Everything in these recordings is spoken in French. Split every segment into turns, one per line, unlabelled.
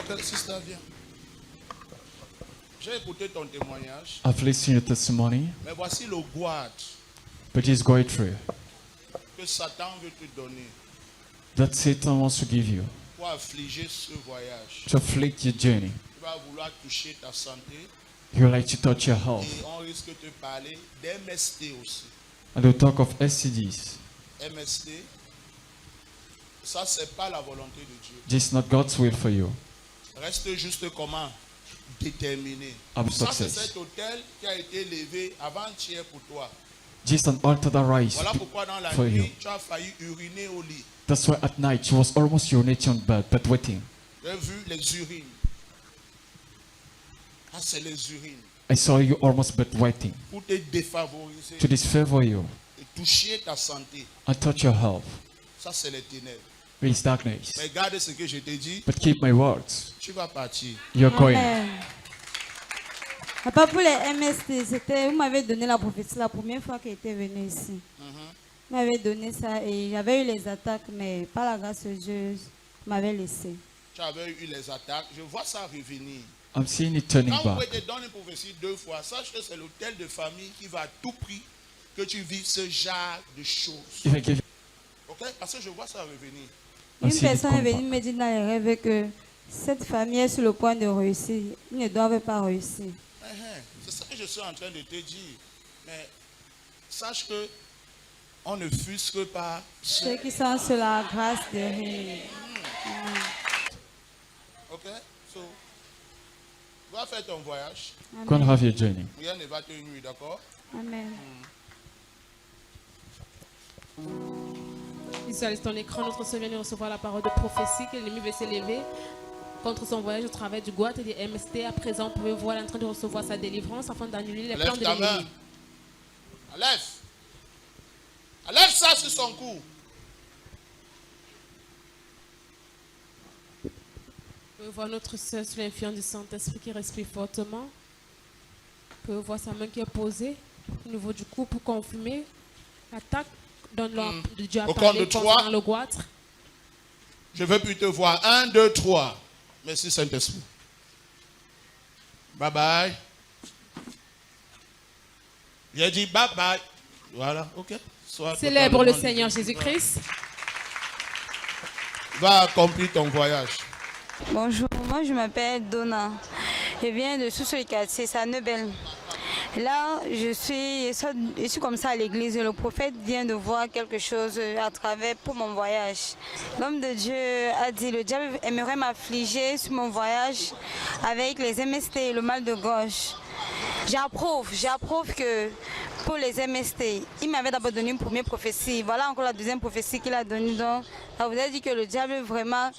Ok, sister, viens. J'ai écouté ton témoignage.
I've listened to your testimony,
Mais voici le guard
but it's going through.
que Satan veut te donner
That Satan wants to give you
pour affliger ce voyage.
to afflict your journey.
Tu vas vouloir toucher ta santé
He would like to touch your health.
et on risque de te parler d'MST aussi.
And we'll talk of STDs.
MST, ça c'est pas la volonté de Dieu.
This is not God's will for you.
Reste juste comment? Déterminé.
Have
Ça c'est
success.
cet hôtel qui a été levé avant-hier pour toi.
Just an altar that rise
Voilà pourquoi dans la
for you.
nuit, tu as failli uriner au lit.
That's why at night she was almost urinating on bed, but waiting.
J'ai vu les urines. Ah, c'est les urines.
I saw you almost but waiting
Pour te défavoriser
to disfavor you
et toucher ta santé.
and touch your health.
Ça c'est les ténèbres.
It's darkness.
Mais garde ce que je t'ai dit.
But keep my words.
Tu vas partir.
You're going.
Amen. Papa, pour les MST, c'était, vous m'avez donné la prophétie la première fois qu'il était venu ici. Vous m'avez donné ça et j'avais eu les attaques, mais par la grâce de Dieu, vous m'avez laissé.
Tu avais eu les attaques. Je vois ça revenir.
I'm seeing it turning
Quand vous
back.
te donne une prophétie 2 fois, sache que c'est l'hôtel de famille qui va à tout prix que tu vives ce genre de choses.
If I give
Ok? Parce que je vois ça revenir.
Une
see it
personne est
come
venue me dire dans les rêves que cette famille est sur le point de réussir. Ils ne doivent pas réussir.
C'est ça que je suis en train de te dire. Mais sache que on ne fusque pas
Ceux qui sont sur la grâce de Dieu.
Ok? So, va faire ton voyage.
go and have your journey.
Rien ne va te nuire, d'accord?
Amen.
Visualise ton écran, notre Seigneur vient de recevoir la parole de prophétie que l'ennemi veut s'élever contre son voyage au travail du Guat et des MST. À présent, vous pouvez voir, il est en train de recevoir sa délivrance afin d'annuler les plans
Lève
de
ta main.
l'ennemi.
Enlève. Enlève ça sur son cou.
Vous pouvez voir notre soeur sous l'influence du Saint-Esprit qui respire fortement. Vous pouvez voir sa main qui est posée au niveau du cou pour confirmer l'attaque dont l'homme de Dieu a
Au compte
parlé
de trois.
concernant le goitre.
Je veux plus te voir. 1, 2, 3. Merci Saint-Esprit. Bye bye. J'ai dit bye bye. Voilà, ok. Sois
Célèbre le
totalement
Seigneur
libre.
Jésus-Christ.
Va accomplir ton voyage.
Bonjour, moi je m'appelle Donna. Je viens de Sous-sur-le-Quartier, c'est à Neubel. Là, je suis comme ça à l'église et le prophète vient de voir quelque chose à travers pour mon voyage. L'homme de Dieu a dit, le diable aimerait m'affliger sur mon voyage avec les MST et le mal de gorge. J'approuve que pour les MST, il m'avait d'abord donné une première prophétie. Voilà encore la deuxième prophétie qu'il a donnée. Donc, ça vous a dit que le diable vraiment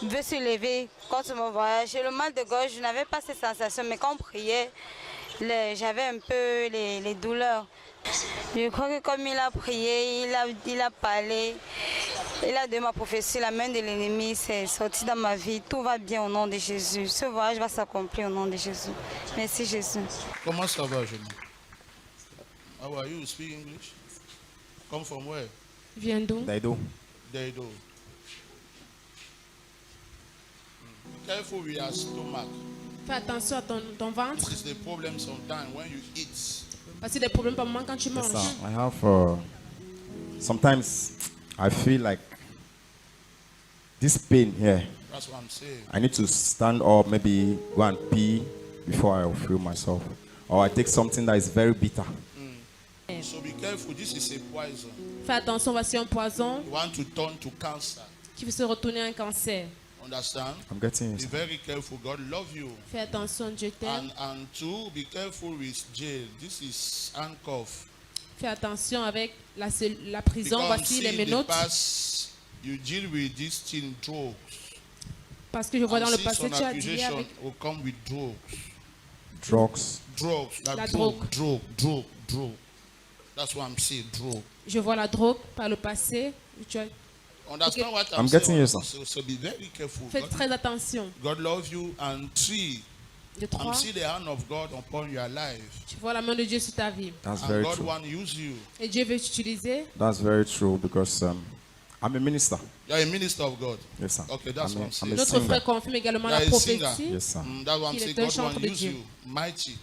veut se lever contre mon voyage. Et le mal de gorge, je n'avais pas cette sensation, mais quand on priait, j'avais un peu les douleurs. Je crois que comme il a prié, il a parlé, il a donné ma prophétie, la main de l'ennemi s'est sortie dans ma vie. Tout va bien au nom de Jésus. Ce voyage va s'accomplir au nom de Jésus. Merci Jésus.
Comment ça va, jeune? How are you? You speak English? Come from where?
Viens donc.
Daido.
Deido. Careful with your stomach.
Fais attention à ton ventre.
This is the problem sometimes when you eat.
Parce que des problèmes par moment quand tu manges.
Yes, sir. I have. Sometimes I feel like this pain here.
That's what I'm saying.
I need to stand up, maybe go and pee before I feel myself, or I take something that is very bitter.
So be careful. This is a poison.
Fais attention, voici un poison
You want to turn to cancer.
qui peut se retourner en cancer.
Understand?
I'm getting
Be
it.
very careful. God love you.
Fais attention, Dieu t'aime.
And two, be careful with jail. This is handcuff.
Fais attention avec la prison. Voici les
in the
menottes.
past, you deal with this thing, drugs.
Parce que je vois dans le
And
passé,
since
tu
an
as dit
accusation
avec
will come with drugs.
Drugs.
Drugs. Like
La
drug. That's what I'm saying, drug.
je vois la drogue par le passé. Tu as
Understand what
I'm
I'm
getting
saying?
you, sir.
So be very careful.
fait très attention.
God loves you. And three,
De
I'm
3,
see the hand of God upon your life.
tu vois la main de Dieu sur ta vie.
That's
And
very
God
true.
want to use you.
Et Dieu veut t'utiliser.
That's very true because I'm a minister.
You're a minister of God.
Yes, sir.
Okay, that's
I'm
what
a-
I'm saying.
I'm a
Notre
singer.
frère confirme également la
Yeah, a singer.
prophétie.
Yes, sir.
That's what I'm
Qu'il
saying.
est un
God
chanteur
will
de
use
Dieu.
you mighty.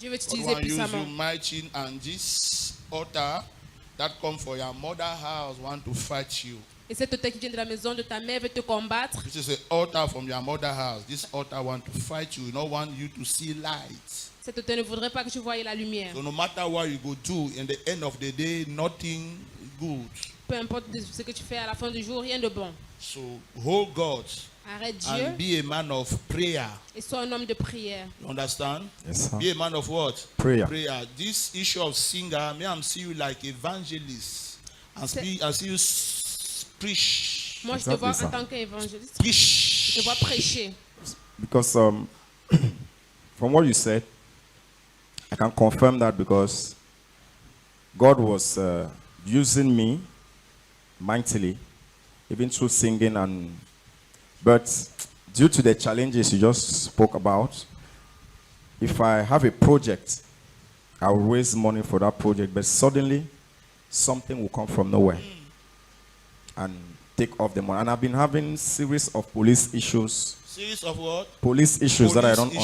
Dieu veut
God
t'utiliser
will use you
puissamment.
mighty, and this altar that come for your mother house want to fight you.
Et cet autel qui vient de la maison de ta mère veut te combattre.
This is an altar from your mother house. This altar want to fight you. No want you to see light.
Cet autel ne voudrait pas que tu voyes la lumière.
So no matter what you go do, in the end of the day, nothing good.
Peu importe ce que tu fais à la fin du jour, rien de bon.
So hold God
Arrête
and
Dieu
be a man of prayer.
et sois un homme de prière.
You understand?
Yes, sir.
Be a man of what?
Prayer.
Prayer. This issue of singer, me I'm see you like evangelist. And
C'est-
I see you preach.
Moi, je
Exactly,
te vois
sir.
en tant qu'évangéliste.
Preach.
Je te vois prêcher.
Because from what you said, I can confirm that because God was using me mightily, even through singing but due to the challenges you just spoke about, if I have a project, I will raise money for that project, but suddenly something will come from nowhere and take off the money. And I've been having series of police issues
Series of what?
that I don't
Police issues.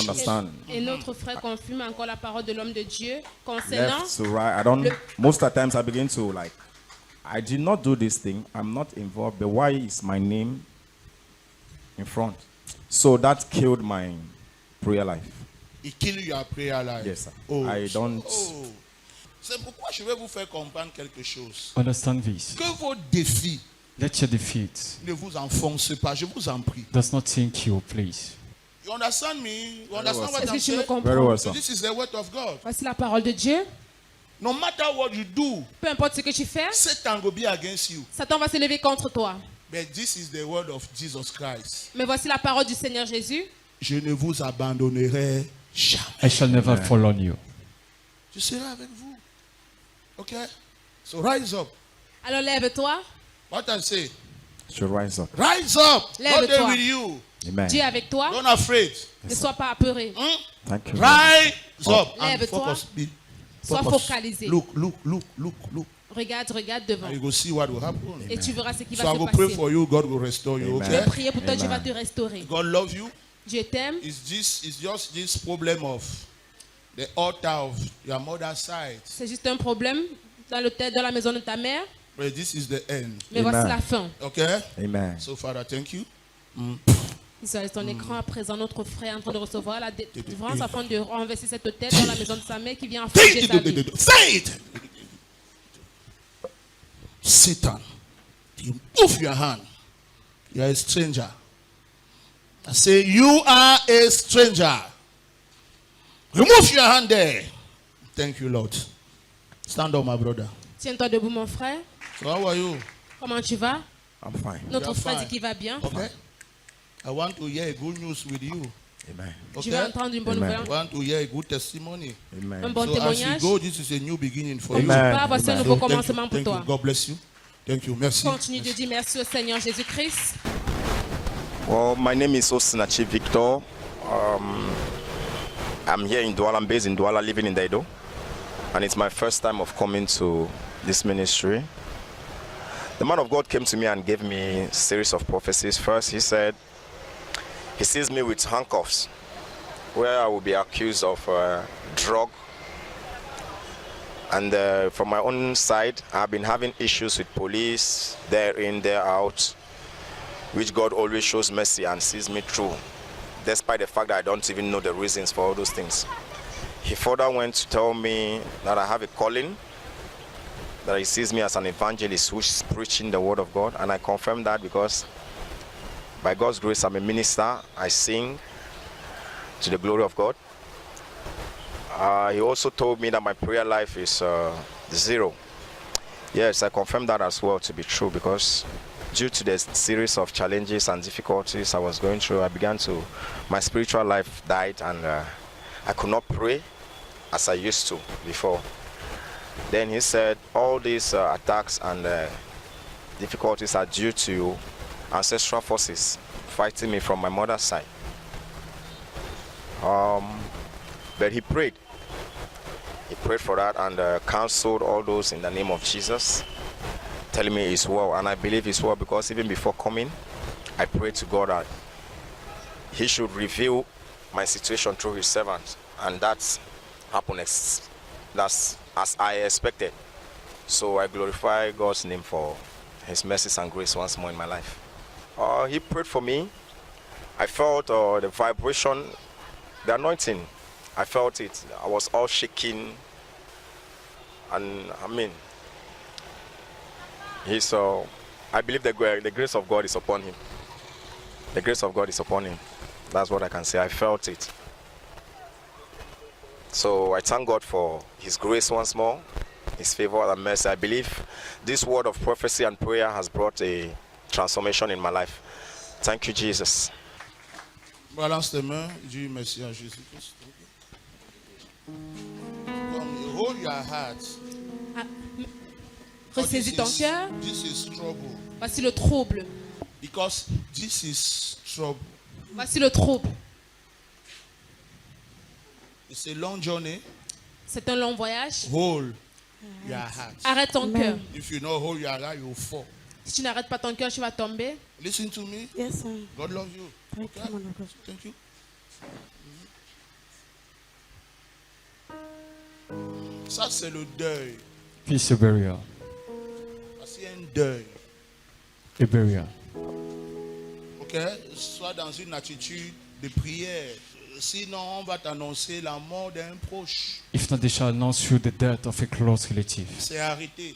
understand.
Et notre frère confirme encore la parole de l'homme de Dieu concernant.
Left to right. I don't. Most of the times I begin to like, I did not do this thing. I'm not involved. But why is my name in front? So that killed my prayer life.
It kill your prayer life.
Yes, sir.
Oh,
I don't.
Oh. C'est pourquoi je vais vous faire comprendre quelque chose.
Understand this.
Que vos défis
Let your defeat
ne vous enfoncent pas, je vous en prie.
does not sink you, please.
You understand me? You understand what
Est-ce
I'm
que tu me
saying?
comprends?
Very well,
So
sir.
this is the word of God.
Voici la parole de Dieu.
No matter what you do,
Peu importe ce que tu fais,
Satan will be against you.
Satan va se lever contre toi.
But this is the word of Jesus Christ.
Mais voici la parole du Seigneur Jésus.
Je ne vous abandonnerai jamais.
I shall never fall on you.
Je serai avec vous. Okay? So rise up.
Alors lève-toi.
What I say?
Should rise up.
Rise up. God
Lève-toi.
is with you.
Amen.
Dieu est avec toi.
Don't afraid.
Ne sois pas apeuré.
Thank you.
Rise up and
Lève-toi.
focus.
Sois
Focus.
focalisé.
Look.
Regarde devant.
And you will see what will happen.
Et tu verras ce qui
So
va
I
se
will pray
passer.
for you. God will restore you.
Amen.
Je vais
Okay?
prier pour toi, Dieu va
Amen.
te restaurer.
God love you.
Dieu t'aime.
It's just this problem of the altar of your mother's side.
C'est juste un problème dans la maison de ta mère.
But this is the end.
Mais
Amen.
voici la fin.
Okay?
Amen.
So Father, thank you.
Visualise ton écran à présent, notre frère est en train de recevoir la délivrance afin de renverser cette tête dans la maison de sa mère qui vient affliger sa vie.
Say it. Satan, you move your hand. You are a stranger. I say you are a stranger. Remove your hand there. Thank you, Lord. Stand up, my brother.
Tiens-toi debout, mon frère.
So how are you?
Comment tu vas?
I'm fine.
Notre
You are
frère
fine.
dit qu'il va bien.
Okay. I want to hear good news with you.
Amen.
Je vais
Okay.
entendre une bonne
Amen.
I
nouvelle.
want to hear a good testimony.
Un
Amen.
bon
So as you
témoignage.
go, this is a new beginning for
Comme tu
you.
Amen.
pars, voici un
Amen.
nouveau
So thank you,
commencement pour
thank you.
toi.
God bless you. Thank you. Merci.
Continue de dire merci au Seigneur Jésus-Christ.
Well, my name is Osinachi Victor. I'm here in Douala. I'm based in Douala, living in Daido. And it's my first time of coming to this ministry. The man of God came to me and gave me a series of prophecies. First, he said, he sees me with handcuffs, where I will be accused of drug. And from my own side, I've been having issues with police, there in, there out, which God always shows mercy and sees me through, despite the fact that I don't even know the reasons for all those things. He further went to tell me that I have a calling, that he sees me as an evangelist who is preaching the word of God, and I confirm that because by God's grace I'm a minister. I sing to the glory of God. He also told me that my prayer life is zero. Yes, I confirm that as well to be true, because due to the series of challenges and difficulties I was going through, my spiritual life died, and I could not pray as I used to before. Then he said all these attacks and difficulties are due to ancestral forces fighting me from my mother's side. But he prayed. He prayed for that and counseled all those in the name of Jesus, telling me it's well, and I believe it's well because even before coming, I prayed to God that He should reveal my situation through His servant, and that's happened. That's as I expected. So I glorify God's name for His mercies and grace once more in my life. He prayed for me. I felt the vibration, the anointing. I felt it. I was all shaking, and I mean, he's. I believe the grace of God is upon him. The grace of God is upon him. That's what I can say. I felt it. So I thank God for His grace once more, His favor and mercy. I believe this word of prophecy and prayer has brought a transformation in my life. Thank you, Jesus.
Balance tes mains, dis merci à Jésus-Christ. Hold your heart.
Ah,
Oh,
Ressaisis ton cœur.
This is trouble.
Voici le trouble.
Because this is trouble.
Voici le trouble.
It's a long journey.
C'est un long voyage.
Hold your heart.
Arrête ton cœur.
If you not hold your heart, you will fall.
Si tu n'arrêtes pas ton cœur, tu vas tomber.
Listen to me.
Yes, sir.
God loves you.
Thank you, man of God.
Thank you. Ça, c'est le deuil.
Peace, a burial.
C'est un deuil.
A burial.
Ok? Sois dans une attitude de prière. Sinon, on va t'annoncer la mort d'un proche.
If not, they shall announce you the death of a close relative.
C'est arrêté.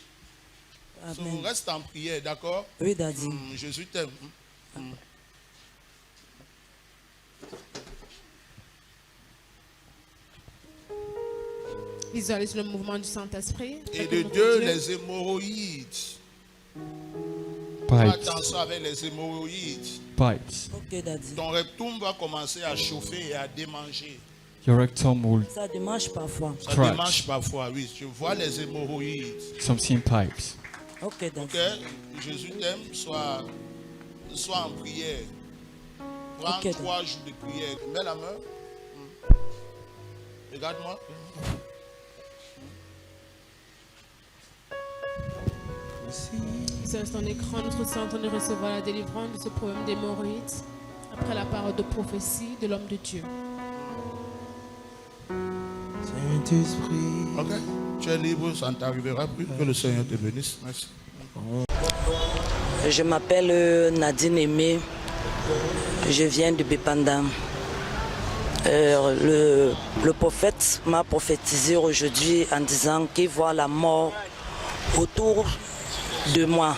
So,
Amen.
reste en prière, d'accord?
Oui, Daddy.
Jésus t'aime.
Visualise le mouvement du Saint-Esprit.
Et de deux, les hémorroïdes. Fais
Pipes.
attention avec les hémorroïdes.
Pipes.
Ok, Daddy.
Ton rectum va commencer à chauffer et à démanger.
Your rectum will
Ça démarche parfois.
Ça
Crack.
démange parfois, oui. Je vois les hémorroïdes.
something pipes.
Ok, Daddy.
Ok? Jésus t'aime, sois en prière. Prends
Ok,
3 jours de prière. Mets la main. Regarde-moi.
Sur ton écran, nous sommes en train de recevoir la délivrance de ce problème d'hémorroïdes après la parole de prophétie de l'homme de Dieu.
Saint-Esprit.
Ok? Tu es libre, ça ne t'arrivera plus. Que le Seigneur te bénisse. Merci.
Je m'appelle Nadine Aimé. Je viens de Bépanda. Le prophète m'a prophétisé aujourd'hui en disant qu'il voit la mort autour de moi.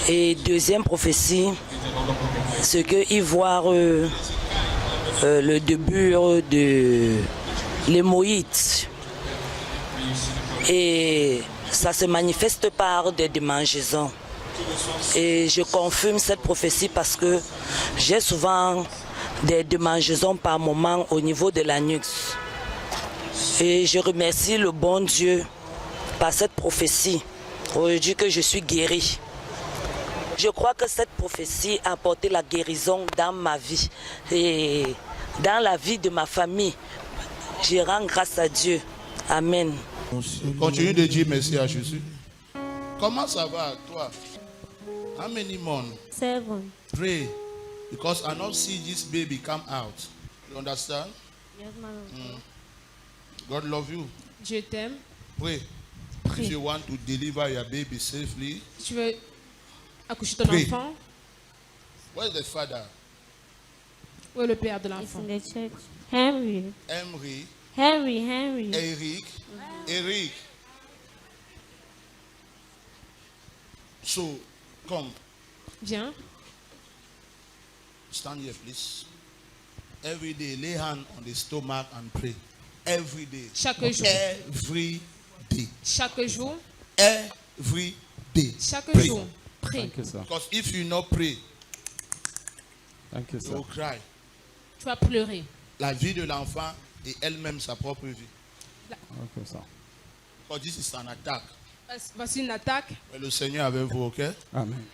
Et deuxième prophétie, c'est qu'il voit le début de l'hémorroïde. Et ça se manifeste par des démangeaisons. Et je confirme cette prophétie parce que j'ai souvent des démangeaisons par moment au niveau de la nuque. Et je remercie le bon Dieu par cette prophétie. Aujourd'hui que je suis guérie. Je crois que cette prophétie a apporté la guérison dans ma vie et dans la vie de ma famille. Je rends grâce à Dieu. Amen.
Continue de dire merci à Jésus. Comment ça va, toi? How many months?
7.
Pray. Because I not see this baby come out. You understand?
Yes, man of God.
God love you.
Dieu t'aime.
Pray.
Pray.
If you want to deliver your baby safely,
Si tu veux accoucher ton
Pray.
enfant,
where's the father?
où est le père de
It's
l'enfant?
in the church. Henry.
Emery,
Henry.
Eric. So, come,
Viens.
stand here, please. Every day, lay hand on the stomach and pray. Every day.
Chaque jour.
Every day.
Chaque jour.
Every day.
Chaque
Pray.
jour. Prie.
Thank you, sir.
Because if you not pray,
Thank you,
you
sir.
will cry.
Tu vas pleurer.
La vie de l'enfant et elle-même sa propre vie.
Okay, sir.
Because this is an attack.
Voici une attaque.
Mais le Seigneur avec vous, ok?
Amen.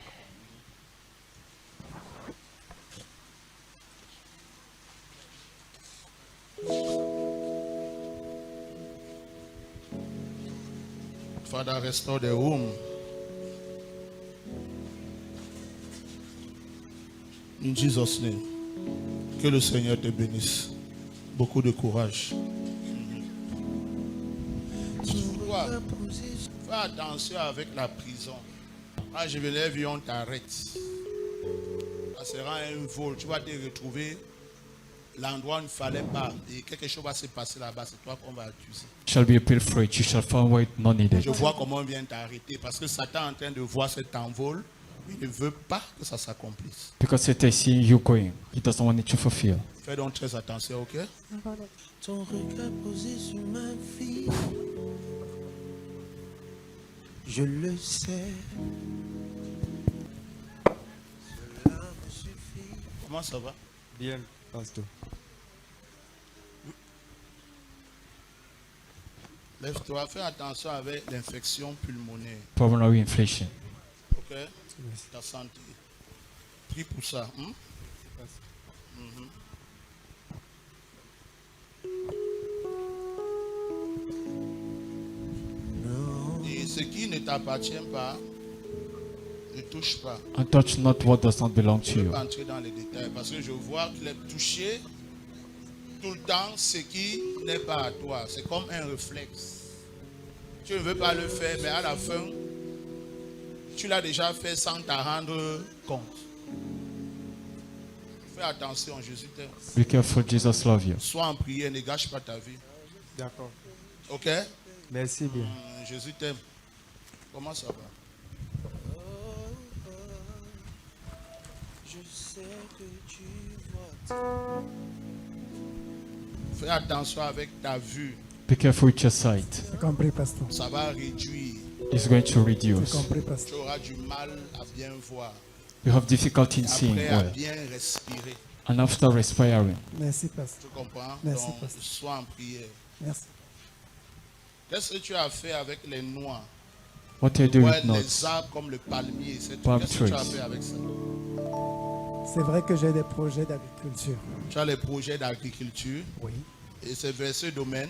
Father, restore the womb. In Jesus' name. Que le Seigneur te bénisse. Beaucoup de courage. Fais attention avec la prison. Quand je me lève et on t'arrête. Ça sera un vol. Tu vas te retrouver l'endroit où il ne fallait pas. Et quelque chose va se passer là-bas. C'est toi qu'on va accuser.
Shall be a pilferage. You shall find where it not needed.
Je vois comment on vient t'arrêter. Parce que Satan est en train de voir cet envol. Il ne veut pas que ça s'accomplisse.
Because Satan seeing you going, he doesn't want it to fulfill.
Fais donc très attention, ok?
Ton regard posé sur ma vie, je le sais. Cela me suffit.
Comment ça va?
Bien, pasteur.
Lève-toi, fais attention avec l'infection pulmonaire.
Pulmonary inflation.
Ok? Ta santé. Prie pour ça. Et ce qui ne t'appartient pas, ne touche pas.
And touch not what does not belong to
Je ne vais
you.
pas entrer dans les détails parce que je vois qu'il est touché tout le temps ce qui n'est pas à toi. C'est comme un réflexe. Tu ne veux pas le faire, mais à la fin, tu l'as déjà fait sans t'en rendre compte. Fais attention, Jésus t'aime.
Be careful, Jesus loves you.
Sois en prière, ne gâche pas ta vie.
D'accord.
Ok?
Merci bien.
Jésus t'aime. Comment ça va?
Je sais que tu vois.
Fais attention avec ta vue.
Be careful with your sight.
J'ai compris, pasteur.
Ça va réduire.
It's going to
J'ai
reduce.
compris, pasteur.
Tu auras du mal à bien voir.
You have difficulty in seeing
Après, à
well.
bien respirer.
And after respiring,
Merci, pasteur.
Tu comprends?
Merci,
Donc,
pasteur.
sois en prière.
Merci.
Qu'est-ce que tu as fait avec les noix?
what do you do
Ouais,
with nuts?
les arbres comme le palmier.
Palm
Qu'est-ce que tu as
trees.
fait avec ça?
C'est vrai que j'ai des projets d'agriculture.
Tu as les projets d'agriculture.
Oui.
Et c'est vers ce domaine.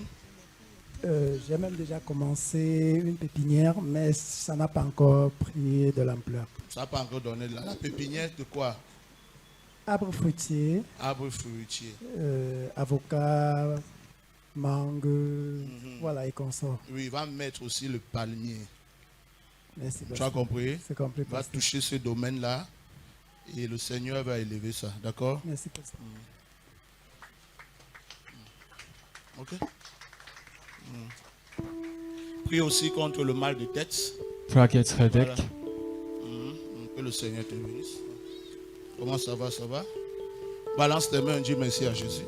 J'ai même déjà commencé une pépinière, mais ça n'a pas encore pris de l'ampleur.
Ça n'a pas encore donné la pépinière de quoi?
Arbres fruitiers,
Arbre fruitier.
avocats, mangue, voilà, et consorts.
Oui, il va mettre aussi le palmier.
Merci,
Tu as
pasteur.
compris?
C'est compris,
Il va
pasteur.
toucher ce domaine-là. Et le Seigneur va élever ça. D'accord?
Merci, pasteur.
Ok? Prie aussi contre le mal de tête.
Pray against headache.
Que le Seigneur te bénisse. Comment ça va? Ça va? Balance tes mains, dis merci à Jésus.